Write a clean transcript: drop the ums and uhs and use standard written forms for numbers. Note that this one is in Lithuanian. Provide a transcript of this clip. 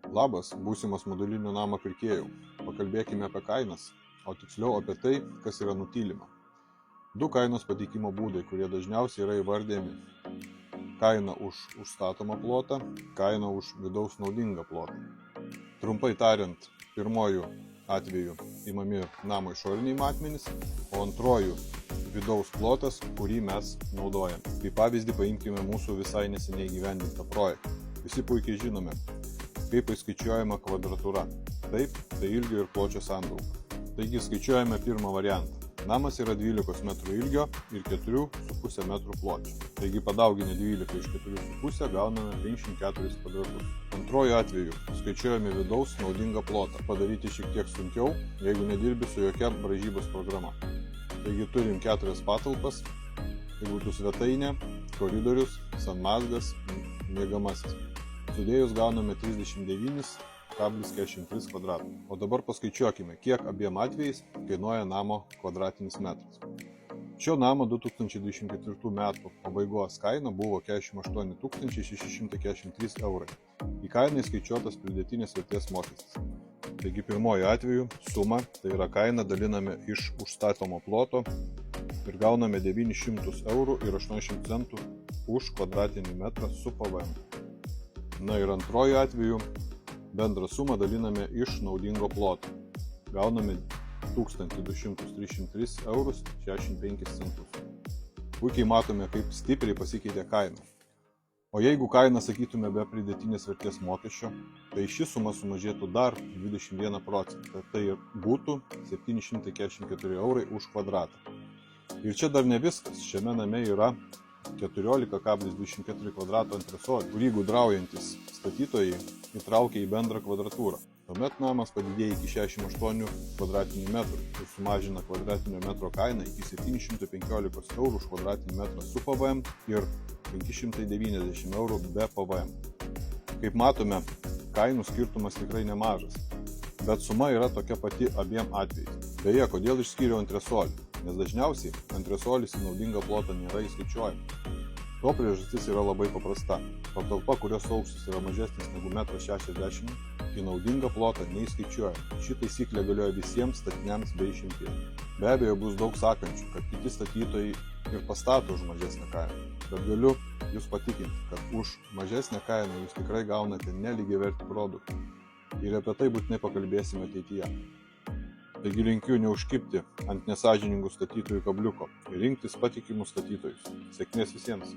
Labas, būsimas modulinio namo pirkėjų. Pakalbėkime apie kainas, o tiksliau apie tai, kas yra nutylima. Du kainos pateikimo būdai, kurie dažniausiai yra įvardėjami. Kaina už užstatomą plotą, kaina už vidaus naudingą plotą. Trumpai tariant, pirmojų atveju imami namo išoriniai matmenys, o antrojų vidaus plotas, kurį mes naudojame. Kaip pavyzdį paimkime mūsų visai neseniai įgyvendintą projektą. Visi puikiai žinome, kaip įskaičiuojama kvadratūra. Taip, tai ilgio ir pločio santrauka. Taigi skaičiuojame pirmą variantą. Namas yra 12 metrų ilgio ir 4,5 metrų pločio. Taigi padauginę 12 iš 4,5 gauname 54 kvadratus. Antroju atveju skaičiuojame vidaus naudingą plotą. Padaryti šiek tiek sunkiau, jeigu nedirbi su jokia braižybos programa. Taigi turim 4 patalpas, tai būtų svetainė, koridorius, sanmazgas, miegamasis. Sudėjus gauname 39,43 kvadratų. O dabar paskaičiuokime, kiek abiem atvejais kainuoja namo kvadratinis metras. Šio namo 2024 metų pabaigos kaina buvo 48 643 eurai. Į kainą įskaičiuotas pridėtinės vertės mokestis. Taigi pirmoju atveju sumą, tai yra kaina, daliname iš užstatomo ploto ir gauname 900 eurų ir 80 centų už kvadratinį metrą su PVM. Na ir antroju atveju bendrą sumą daliname iš naudingo ploto. Gauname 1233 eurus 65 centus. Puikiai matome, kaip stipriai pasikeitė kaina. O jeigu kainą sakytume be pridėtinės vertės mokesčio, tai ši suma sumažėtų dar 21%. Tai būtų 744 eurai už kvadratą. Ir čia dar ne viskas. Šiame name yra 14,24 kvadrato antresolį, kurį gudraujantis statytojai įtraukia į bendrą kvadratūrą. Tuomet namas padidėja iki 68 kvadratinių metrų ir sumažina kvadratinio metro kainą iki 715 eurų už kvadratinį metrą su PVM ir 590 eurų be PVM. Kaip matome, kainų skirtumas tikrai nemažas, bet suma yra tokia pati abiem atvejais. Beje, kodėl išskyriau antresolį? Nes dažniausiai antresolis į naudingą plotą nėra įskaičiuojama. To priežastis yra labai paprasta. Patalpa, kurios aukštis yra mažesnis negu 1,60 m, į naudingą plotą neįskaičiuojama. Ši taisyklė galioja visiems statiniams be išimties. Be abejo, bus daug sakančių, kad kiti statytojai ir pastato už mažesnę kainą. Bet galiu jūs patikinti, kad už mažesnę kainą jūs tikrai gaunate nelygiavertį produktą. Ir apie tai būtinai pakalbėsime ateityje. Taigi linkiu neužkibti ant nesąžiningų statytojų kabliuko ir rinktis patikimus statytojus. Sėkmės visiems!